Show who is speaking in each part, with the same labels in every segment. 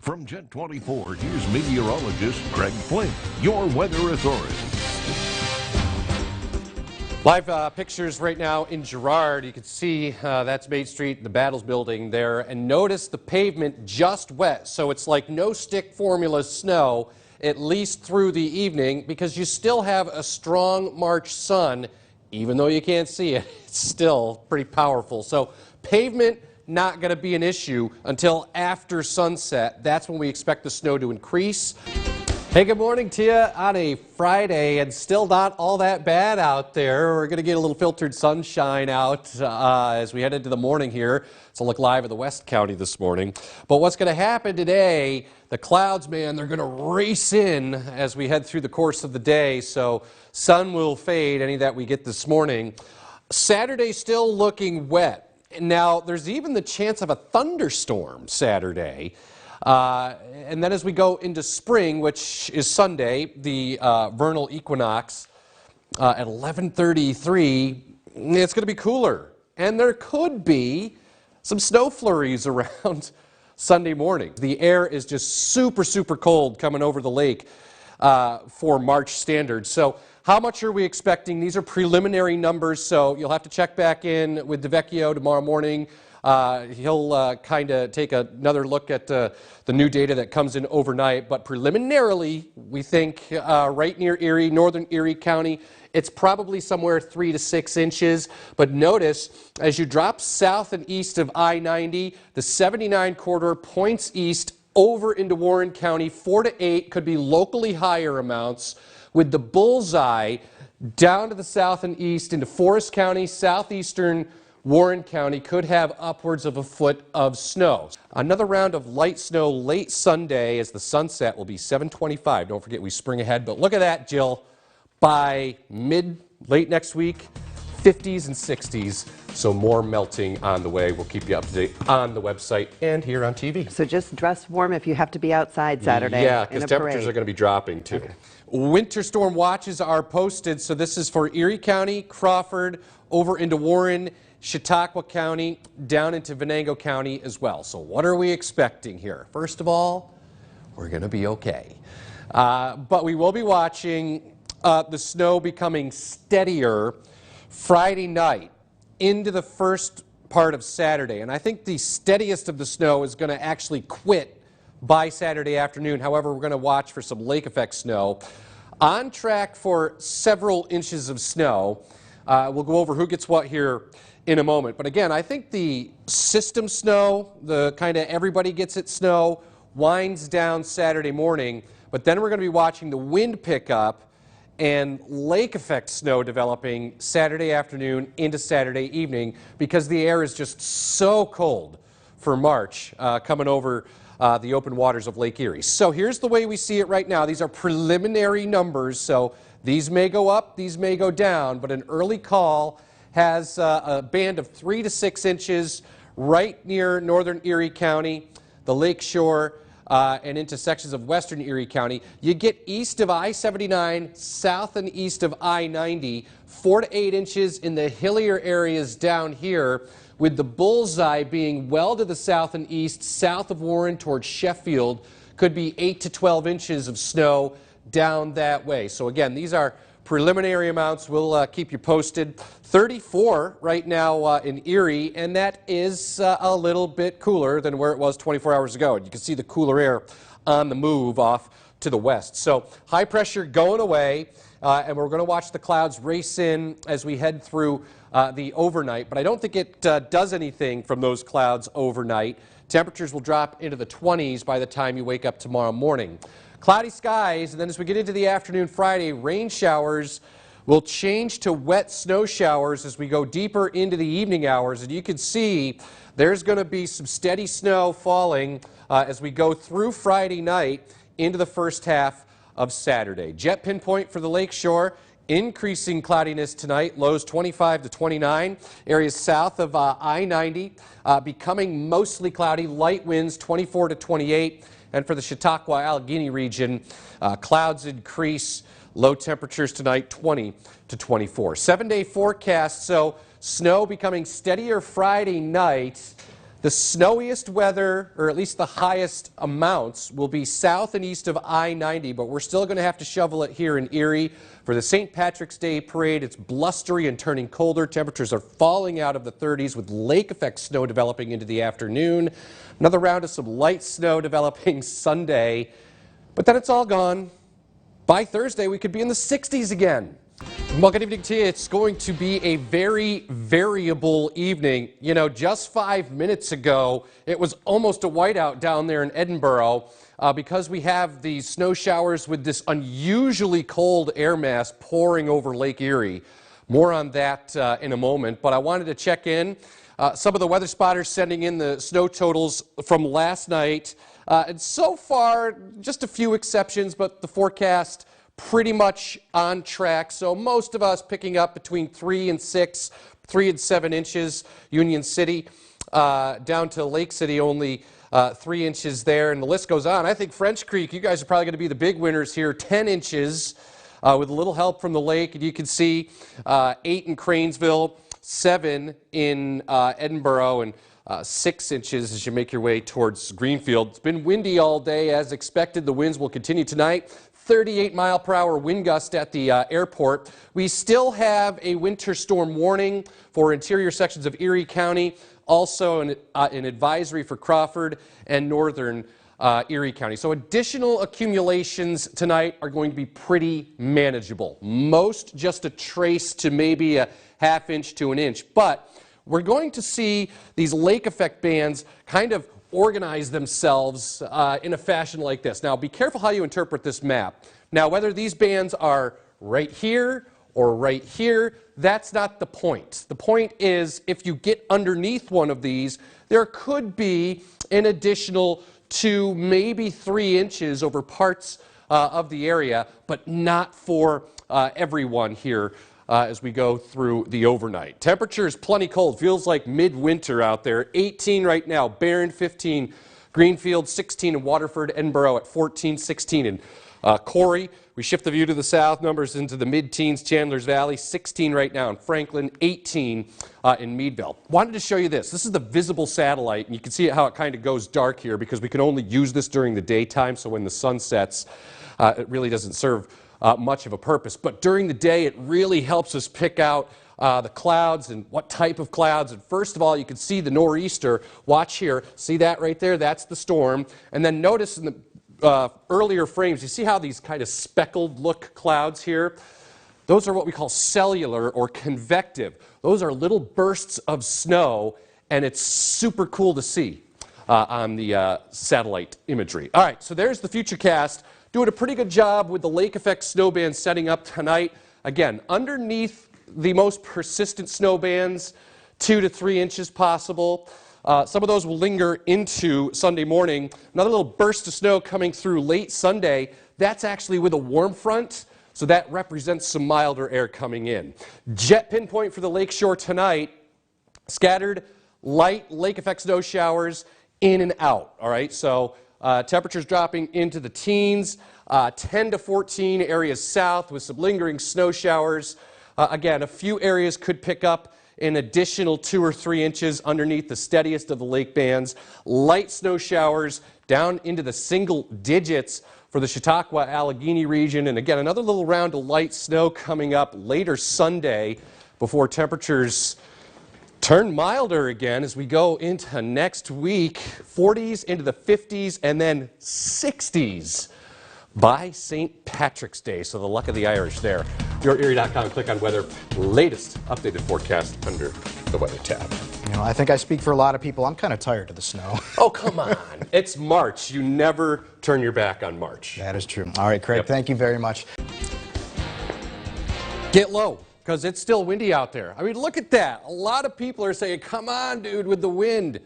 Speaker 1: From Jet 24, here's meteorologist Greg Flint, your weather authority.
Speaker 2: Live pictures right now in Girard. You can see that's Main Street, the Battles building there, and notice the pavement just wet. So it's like no stick formula snow, at least through the evening, because you still have a strong March sun. Even though you can't see it, it's still pretty powerful. So pavement not going to be an issue until after sunset. That's when we expect the snow to increase. Hey, good morning to you on a Friday, and still not all that bad out there. We're going to get a little filtered sunshine out as we head into the morning here. It's a look live at the West County this morning. But what's going to happen today, the clouds, man, they're going to race in as we head through the course of the day. So sun will fade, any that we get this morning. Saturday still looking wet. Now, there's even the chance of a thunderstorm Saturday. And then as we go into spring, which is Sunday, the vernal equinox, at 11:33, it's going to be cooler. And there could be some snow flurries around Sunday morning. The air is just super, super cold coming over the lake for March standards. So how much are we expecting? These are preliminary numbers, so you'll have to check back in with DeVecchio tomorrow morning. He'll kind of take another look at the new data that comes in overnight. But preliminarily, we think right near Erie, northern Erie County, it's probably somewhere 3 to 6 inches. But notice, as you drop south and east of I-90, the 79 corridor points east over into Warren County. 4 to 8 could be locally higher amounts, with the bullseye down to the south and east into Forest County, southeastern Warren County could have upwards of a foot of snow. Another round of light snow late Sunday as the sunset will be 7:25. Don't forget we spring ahead, but look at that, Jill. By late next week, 50s and 60s, so more melting on the way. We'll keep you up to date on the website and here on TV.
Speaker 3: So just dress warm if you have to be outside Saturday.
Speaker 2: Yeah, because temperatures are going to be dropping too. Okay. Winter storm watches are posted, so this is for Erie County, Crawford, over into Warren, Chautauqua County, down into Venango County as well. So what are we expecting here? First of all, we're going to be okay. But we will be watching the snow becoming steadier Friday night into the first part of Saturday. And I think the steadiest of the snow is going to actually quit by Saturday afternoon. However, we're going to watch for some lake effect snow. On track for several inches of snow. We'll go over who gets what here in a moment. But again, I think the system snow, the kind of everybody gets it snow, winds down Saturday morning. But then we're going to be watching the wind pick up and lake effect snow developing Saturday afternoon into Saturday evening, because the air is just so cold for March coming over the open waters of Lake Erie. So here's the way we see it right now. These are preliminary numbers, so these may go up, these may go down, but an early call has a band of 3 to 6 inches right near northern Erie County, the Lake Shore, and into sections of western Erie County. You get east of I-79, south and east of I-90, 4 to 8 inches in the hillier areas down here, with the bullseye being well to the south and east, south of Warren towards Sheffield. Could be 8 to 12 inches of snow down that way. So again, these are preliminary amounts. We'll keep you posted. 34 right now in Erie, and that is a little bit cooler than where it was 24 hours ago. And you can see the cooler air on the move off to the west. So high pressure going away, and we're going to watch the clouds race in as we head through the overnight. But I don't think it does anything from those clouds overnight. Temperatures will drop into the 20s by the time you wake up tomorrow morning. Cloudy skies, and then as we get into the afternoon Friday, rain showers will change to wet snow showers as we go deeper into the evening hours. And you can see there's going to be some steady snow falling as we go through Friday night into the first half of Saturday. Jet pinpoint for the Lake Shore. Increasing cloudiness tonight, lows 25 to 29. Areas south of I-90 becoming mostly cloudy, light winds 24 to 28. And for the Chautauqua-Allegheny region, clouds increase, low temperatures tonight 20 to 24. 7-day forecast, so snow becoming steadier Friday night. The snowiest weather, or at least the highest amounts, will be south and east of I-90, but we're still going to have to shovel it here in Erie. For the St. Patrick's Day parade, it's blustery and turning colder. Temperatures are falling out of the 30s with lake effect snow developing into the afternoon. Another round of some light snow developing Sunday, but then it's all gone. By Thursday, we could be in the 60s again. Well, good evening to you. It's going to be a very variable evening. You know, just 5 minutes ago, it was almost a whiteout down there in Edinburgh because we have these snow showers with this unusually cold air mass pouring over Lake Erie. More on that in a moment, but I wanted to check in. Some of the weather spotters sending in the snow totals from last night. And so far, just a few exceptions, but the forecast pretty much on track. So most of us picking up between 3 and 6, 3 and 7 inches. Union City down to Lake City, only 3 inches there, and the list goes on. I think French Creek, you guys are probably going to be the big winners here. 10 inches with a little help from the lake, and you can see 8 in Cranesville, 7 in Edinburgh, and 6 inches as you make your way towards Greenfield. It's been windy all day as expected. The winds will continue tonight. 38-mile-per-hour wind gust at the airport. We still have a winter storm warning for interior sections of Erie County, also an advisory for Crawford and northern Erie County. So additional accumulations tonight are going to be pretty manageable. Most just a trace to maybe a half inch to an inch, but we're going to see these lake effect bands kind of organize themselves in a fashion like this. Now, be careful how you interpret this map. Now, whether these bands are right here or right here, that's not the point. The point is, if you get underneath one of these, there could be an additional 2, maybe 3 inches over parts of the area, but not for everyone here as we go through the overnight. Temperature is plenty cold. Feels like midwinter out there. 18 right now. Barron 15. Greenfield 16 in Waterford. Edinburgh at 14. 16 in Corey. We shift the view to the south. Numbers into the mid-teens. Chandler's Valley 16 right now in Franklin. 18 in Meadville. Wanted to show you this. This is the visible satellite, and you can see how it kind of goes dark here because we can only use this during the daytime. So when the sun sets, it really doesn't serve much of a purpose. But during the day, it really helps us pick out the clouds and what type of clouds. And first of all, you can see the nor'easter. Watch here. See that right there? That's the storm. And then notice in the earlier frames, you see how these kind of speckled look clouds here? Those are what we call cellular or convective. Those are little bursts of snow, and it's super cool to see on the satellite imagery. All right, so there's the Futurecast. Doing a pretty good job with the lake effect snow bands setting up tonight. Again, underneath the most persistent snow bands, 2 to 3 inches possible. Some of those will linger into Sunday morning. Another little burst of snow coming through late Sunday. That's actually with a warm front, so that represents some milder air coming in. Jet pinpoint for the lakeshore tonight. Scattered light lake effect snow showers in and out. All right, so temperatures dropping into the teens, 10 to 14 areas south with some lingering snow showers. Again, a few areas could pick up an additional 2 or 3 inches underneath the steadiest of the lake bands. Light snow showers down into the single digits for the Chautauqua Allegheny region. And again, another little round of light snow coming up later Sunday before temperatures turn milder again as we go into next week. 40s into the 50s and then 60s by St. Patrick's Day. So the luck of the Irish there. YourErie.com, click on weather. Latest updated forecast under the weather tab.
Speaker 4: You know, I think I speak for a lot of people. I'm kind of tired of the snow.
Speaker 2: Oh, come on. It's March. You never turn your back on March.
Speaker 4: That is true. All right, Craig, Thank you very much.
Speaker 2: Get low, because it's still windy out there. I mean, look at that. A lot of people are saying, come on, dude, with the wind.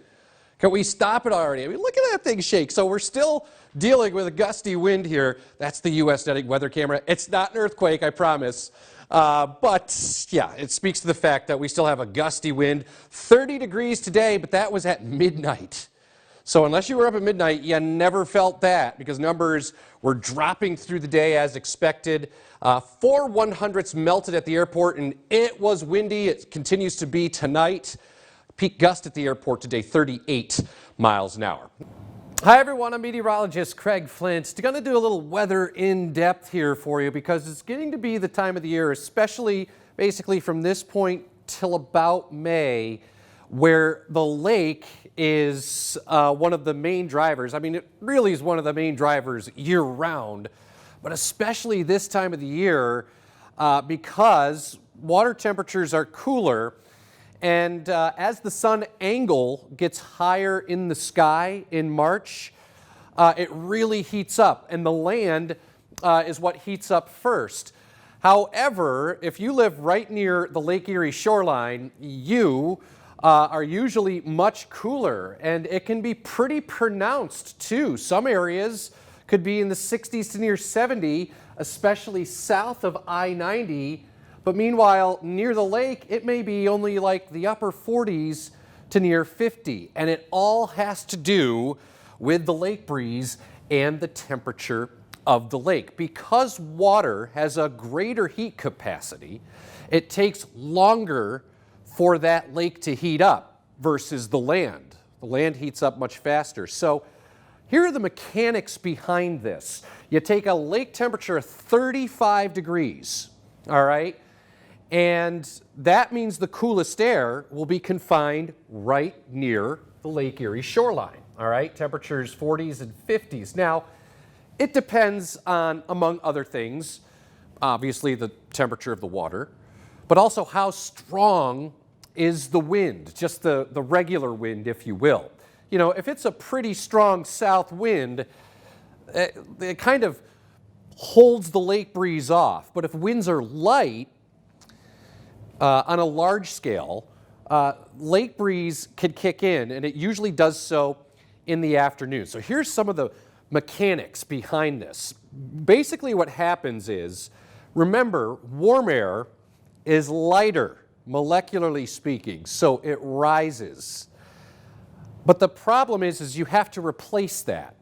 Speaker 2: Can we stop it already? I mean, look at that thing shake. So we're still dealing with a gusty wind here. That's the U.S. Static Weather Camera. It's not an earthquake, I promise. But, yeah, it speaks to the fact that we still have a gusty wind. 30 degrees today, but that was at midnight. So unless you were up at midnight, you never felt that because numbers were dropping through the day as expected. 4 100ths melted at the airport, and it was windy. It continues to be tonight. Peak gust at the airport today, 38 miles an hour. Hi everyone, I'm meteorologist Craig Flint. Going to do a little weather in depth here for you because it's getting to be the time of the year, especially basically from this point till about May, where the lake is one of the main drivers. I mean, it really is one of the main drivers year round, but especially this time of the year because water temperatures are cooler. And as the sun angle gets higher in the sky in March, it really heats up, and the land is what heats up first. However, if you live right near the Lake Erie shoreline, you are usually much cooler, and it can be pretty pronounced too. Some areas could be in the 60s to near 70, especially south of I-90. But meanwhile, near the lake, it may be only like the upper 40s to near 50. And it all has to do with the lake breeze and the temperature of the lake. Because water has a greater heat capacity, it takes longer for that lake to heat up versus the land. The land heats up much faster. So here are the mechanics behind this. You take a lake temperature of 35 degrees, all right? And that means the coolest air will be confined right near the Lake Erie shoreline, all right? Temperatures 40s and 50s. Now, it depends on, among other things, obviously the temperature of the water, but also how strong is the wind, just the regular wind, if you will. You know, if it's a pretty strong south wind, it kind of holds the lake breeze off. But if winds are light, on a large scale, lake breeze can kick in, and it usually does so in the afternoon. So here's some of the mechanics behind this. Basically what happens is, remember, warm air is lighter, molecularly speaking, so it rises. But the problem is you have to replace that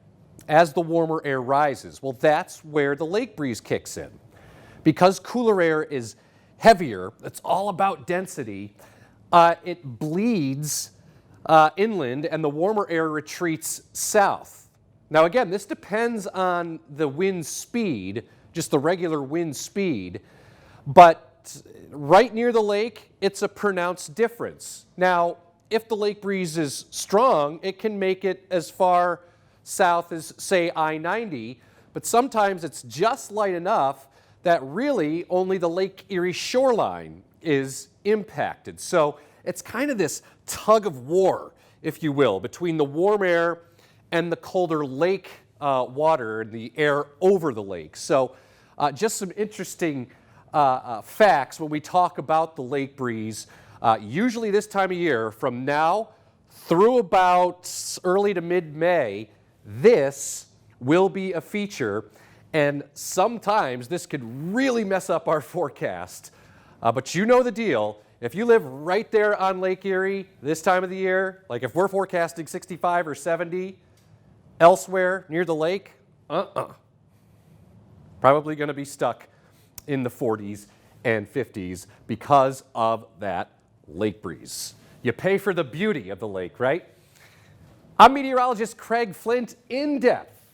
Speaker 2: as the warmer air rises. Well, that's where the lake breeze kicks in. Because cooler air is heavier, it's all about density, it bleeds inland and the warmer air retreats south. Now again, this depends on the wind speed, just the regular wind speed, but right near the lake, it's a pronounced difference. Now, if the lake breeze is strong, it can make it as far south as, say, I-90, but sometimes it's just light enough that really only the Lake Erie shoreline is impacted. So it's kind of this tug of war, if you will, between the warm air and the colder lake water and the air over the lake. So just some interesting facts when we talk about the lake breeze. Usually this time of year, from now through about early to mid-May, this will be a feature. And sometimes this could really mess up our forecast. But you know the deal. If you live right there on Lake Erie this time of the year, like if we're forecasting 65 or 70 elsewhere near the lake, probably going to be stuck in the 40s and 50s because of that lake breeze. You pay for the beauty of the lake, right? I'm meteorologist Craig Flint, in depth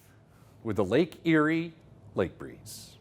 Speaker 2: with the Lake Erie lake breeze.